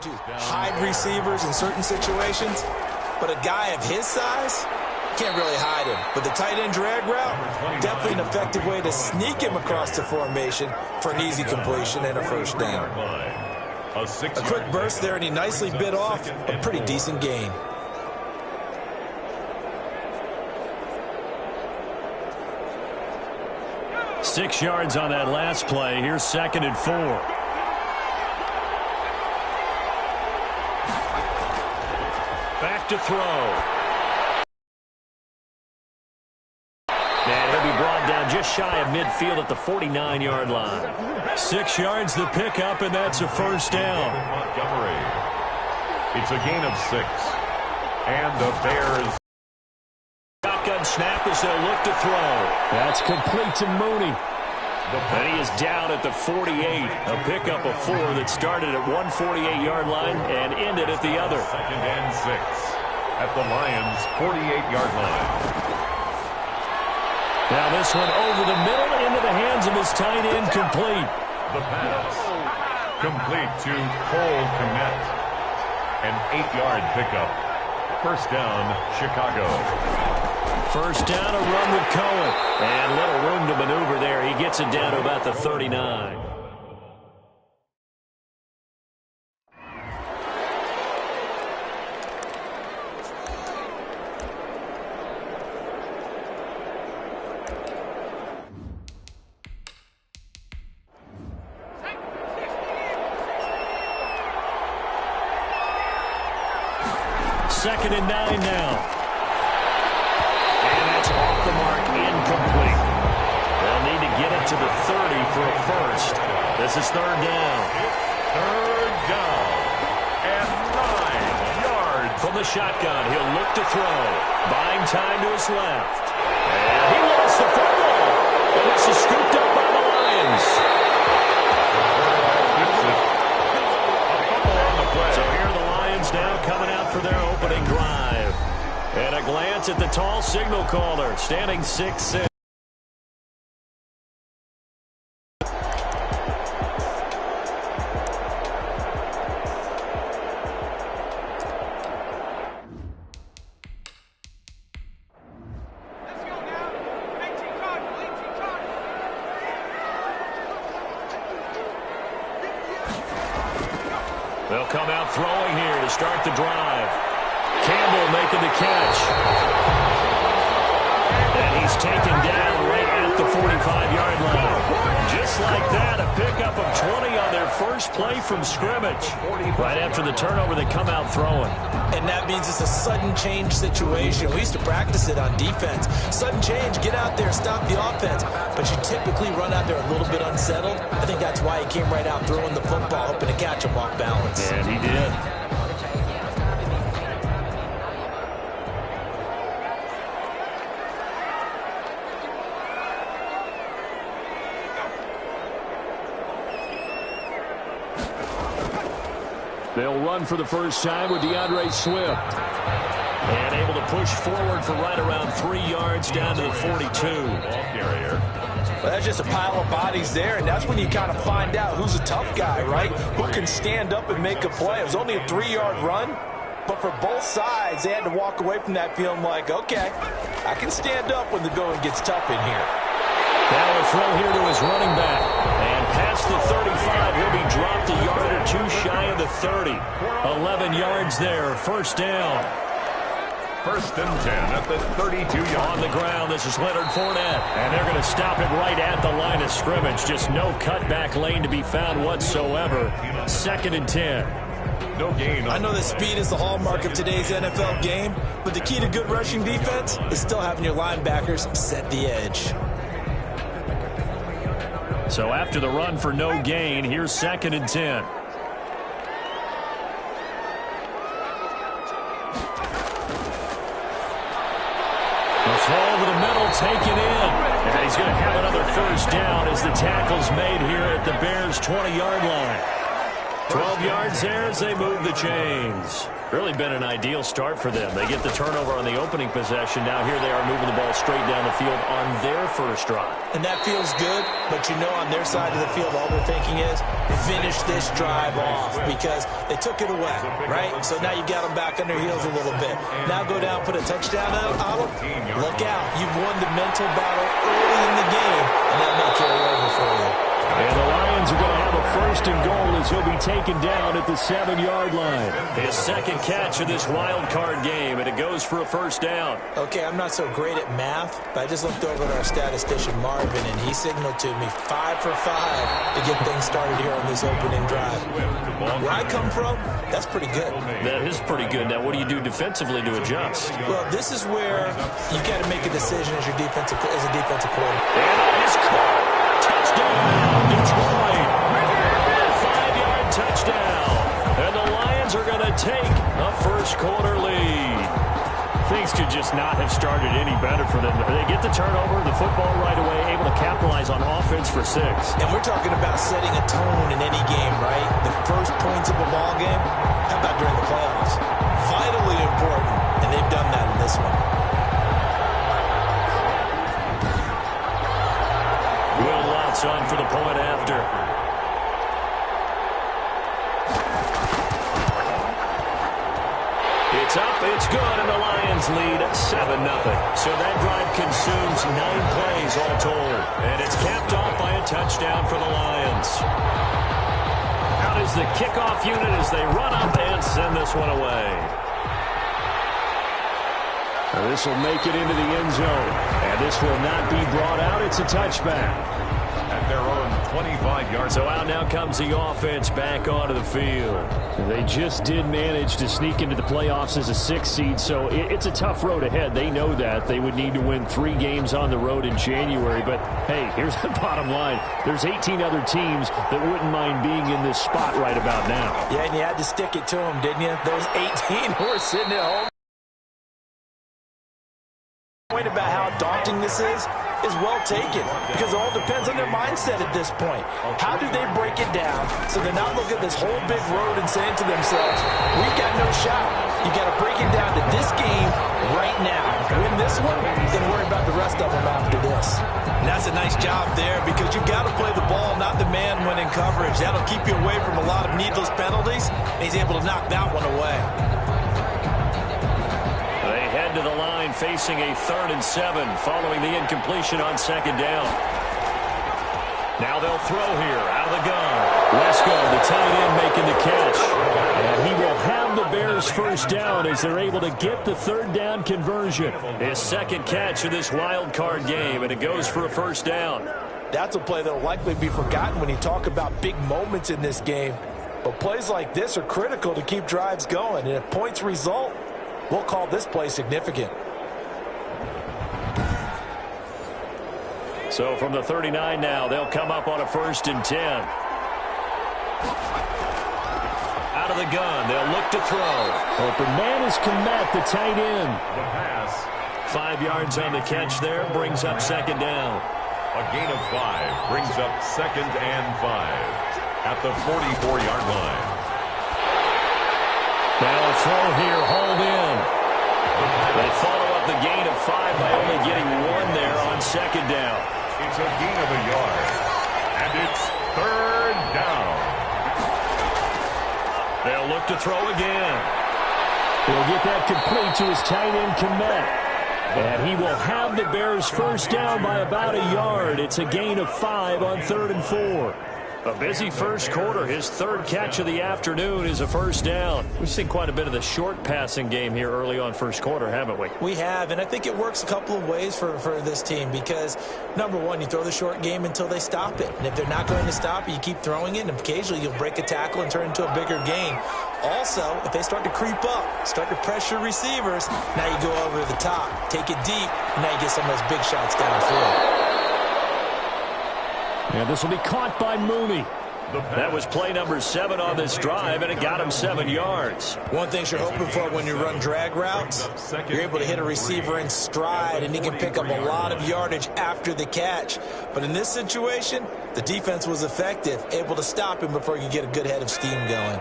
To hide receivers in certain situations, but a guy of his size can't really hide him. But the tight end drag route, definitely an effective way to sneak him across the formation for an easy completion and a first down. A quick burst there, and he nicely bit off a pretty decent gain. Six yards on that last play. Here's 2nd and 4. Back to throw. And he'll be brought down just shy of midfield at the 49-yard line. 6 yards the pickup, and that's a first down. Montgomery. It's a gain of 6. And the Bears. Shotgun snap as they'll look to throw. That's complete to Mooney. And he is down at the 48. A pickup of 4 that started at one 48-yard line and ended at the other. 2nd and 6 at the Lions' 48-yard line. Now this one over the middle into the hands of his tight end, complete. The pass complete to Cole Kmet. An 8-yard pickup. First down, Chicago. First down, a run with Cohen. And little room to maneuver there. He gets it down to about the 39. Second and 9 now. Off the mark, incomplete. They'll need to get it to the 30 for a first. This is 3rd down. 3rd down. And 9 yards. From the shotgun, he'll look to throw. Buying time to his left. And he lost the football. And this is scooped up by the Lions. So here are the Lions now coming out for their opening drive. And a glance at the tall signal caller, standing 6'6". They'll come out throwing here to start the drive. Campbell making the catch. And he's taken down right at the 45-yard line. Just like that, a pickup of 20 on their first play from scrimmage. Right after the turnover, they come out throwing. And that means it's a sudden change situation. We used to practice it on defense. Sudden change, get out there, stop the offense. But you typically run out there a little bit unsettled. I think that's why he came right out throwing the football, hoping to catch him off balance. And he did. They'll run for the first time with DeAndre Swift. And able to push forward for right around 3 yards down to the 42. Well, that's just a pile of bodies there, and that's when you kind of find out who's a tough guy, right? Who can stand up and make a play. It was only a 3-yard run, but for both sides, they had to walk away from that feeling like, okay, I can stand up when the going gets tough in here. Now a throw here to his running back. And past the 35, he'll be dropped a yard or 2 shy of the 30. 11 yards there, first down. First and 10 at the 32-yard. On the ground, this is Leonard Fournette. And they're going to stop it right at the line of scrimmage. Just no cutback lane to be found whatsoever. 2nd and 10. No gain. I know that speed is the hallmark of today's NFL game, but the key to good rushing defense is still having your linebackers set the edge. So after the run for no gain, here's 2nd and 10. The throw over the middle, taken in. And he's going to have another first down as the tackle's made here at the Bears' 20-yard line. 12 yards there as they move the chains. Really been an ideal start for them. They get the turnover on the opening possession. Now here they are moving the ball straight down the field on their first drive. And that feels good, but you know on their side of the field all they're thinking is finish this drive off because they took it away, right? So now you got them back on their heels a little bit. Now go down, put a touchdown on them. Look out. You've won the mental battle early in the game, and that may carry over for you. And the Lions are going to have a first and goal as he'll be taken down at the 7-yard line. His second catch of this wild card game, and it goes for a first down. Okay, I'm not so great at math, but I just looked over at our statistician, Marvin, and he signaled to me 5 for 5 to get things started here on this opening drive. Where I come from, that's pretty good. That is pretty good. Now, what do you do defensively to adjust? Well, this is where you got to make a decision as a defensive coordinator. And it's caught. Touchdown, Detroit. 5-yard touchdown. And the Lions are going to take a first-quarter lead. Things could just not have started any better for them. They get the turnover, the football right away, able to capitalize on offense for 6. And we're talking about setting a tone in any game, right? The first points of a ball game, how about during the playoffs? Vitally important, and they've done that in this one. On for the point after. It's up, it's good, and the Lions lead 7-0. So that drive consumes 9 plays all told. And it's capped off by a touchdown for the Lions. Out is the kickoff unit as they run up and send this one away. This will make it into the end zone. And this will not be brought out. It's a touchback. Their own 25 yards. So out now comes the offense back onto the field. They just did manage to sneak into the playoffs as a 6th seed, so it's a tough road ahead. They know that. They would need to win 3 games on the road in January. But, hey, here's the bottom line. There's 18 other teams that wouldn't mind being in this spot right about now. Yeah, and you had to stick it to them, didn't you? Those 18 who are sitting at home. Point about how daunting this is well taken because it all depends on their mindset at this point. How do they break it down so they're not looking at this whole big road and saying to themselves, we've got no shot. You got to break it down to this game right now. Win this one, then worry about the rest of them after this. And that's a nice job there because you've got to play the ball, not the man when in coverage. That'll keep you away from a lot of needless penalties, and he's able to knock that one away. Head to the line facing a 3rd and 7 following the incompletion on 2nd down. Now they'll throw here out of the gun. Lesko, the tight end, making the catch. And he will have the Bears first down as they're able to get the 3rd down conversion. His 2nd catch of this wild card game, and it goes for a first down. That's a play that will likely be forgotten when you talk about big moments in this game. But plays like this are critical to keep drives going. And if points result, we'll call this play significant. So from the 39 now, they'll come up on a 1st and 10. Out of the gun, they'll look to throw. Open man is Komet, the tight end. The pass. 5 yards on the catch there, brings up 2nd down. A gain of 5 brings up 2nd and 5 at the 44-yard line. Now a throw here, hauled in. They follow up the gain of 5 by only getting 1 there on 2nd down. It's a gain of a yard, and it's 3rd down. They'll look to throw again. He'll get that complete to his tight end, Komet. And he will have the Bears first down by about a yard. It's a gain of 5 on 3rd and 4. A busy first quarter. His 3rd catch of the afternoon is a first down. We've seen quite a bit of the short passing game here early on first quarter, haven't we? We have, and I think it works a couple of ways for this team because, number one, you throw the short game until they stop it. And if they're not going to stop it, you keep throwing it, and occasionally you'll break a tackle and turn it into a bigger gain. Also, if they start to creep up, start to pressure receivers, now you go over the top, take it deep, and now you get some of those big shots downfield. And this will be caught by Mooney. That was play number 7 on this drive, and it got him 7 yards. One thing you're hoping for when you run drag routes, you're able to hit a receiver in stride, and he can pick up a lot of yardage after the catch. But in this situation, the defense was effective, able to stop him before you get a good head of steam going.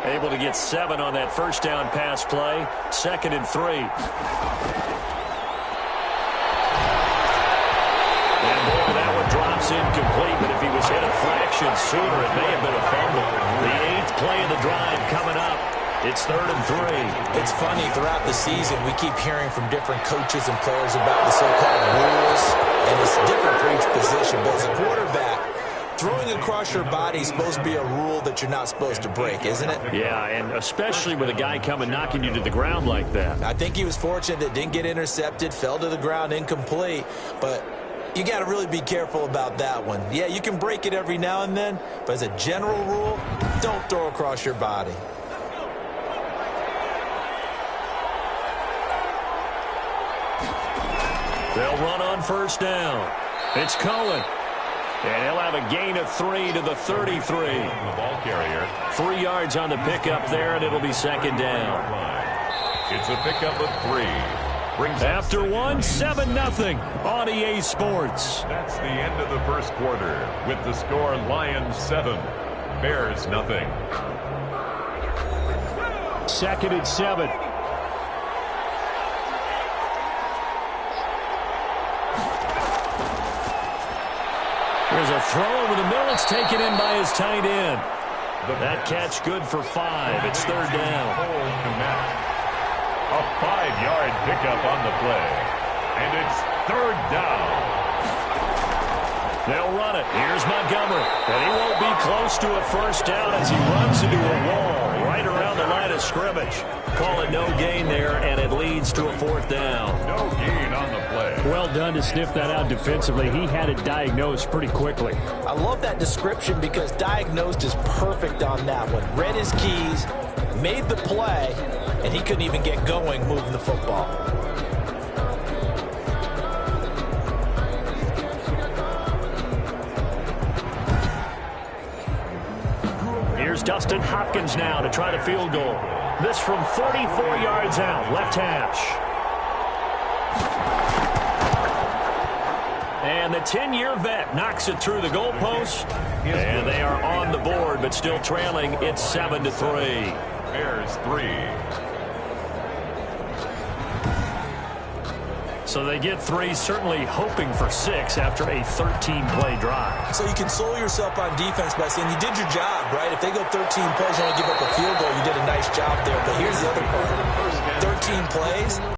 Able to get 7 on that first down pass play. 2nd and 3. Incomplete, but if he was hit a fraction sooner, it may have been a fumble. The 8th play of the drive coming up. It's 3rd and 3. It's funny, throughout the season, we keep hearing from different coaches and players about the so-called rules, and it's different for each position. But as a quarterback, throwing across your body is supposed to be a rule that you're not supposed to break, isn't it? Yeah, and especially with a guy coming knocking you to the ground like that. I think he was fortunate that didn't get intercepted, fell to the ground incomplete, but you got to really be careful about that one. Yeah, you can break it every now and then, but as a general rule, don't throw across your body. They'll run on first down. It's Cohen. And he'll have a gain of 3 to the 33. The ball carrier. 3 yards on the pickup there, and it'll be 2nd down. It's a pickup of 3. After 1, 7-0 on EA Sports. That's the end of the first quarter with the score Lions 7, Bears nothing. 2nd and 7. There's a throw over the middle. It's taken in by his tight end. That catch good for 5. It's 3rd down. A 5-yard pickup on the play. And it's 3rd down. They'll run it. Here's Montgomery. And he won't be close to a first down as he runs into a wall right around the line of scrimmage. Call it no gain there, and it leads to a 4th down. No gain on the play. Well done to sniff that out defensively. He had it diagnosed pretty quickly. I love that description because diagnosed is perfect on that one. Read his keys, made the play, and he couldn't even get going moving the football. Here's Dustin Hopkins now to try the field goal. This from 44 yards out, left hash. And the 10-year vet knocks it through the goalpost. And they are on the board, but still trailing. It's 7-3. Bears 3. So they get 3, certainly hoping for 6 after a 13-play drive. So you console yourself on defense by saying you did your job, right? If they go 13 plays and only give up a field goal, you did a nice job there. But here's the other part. 13 plays,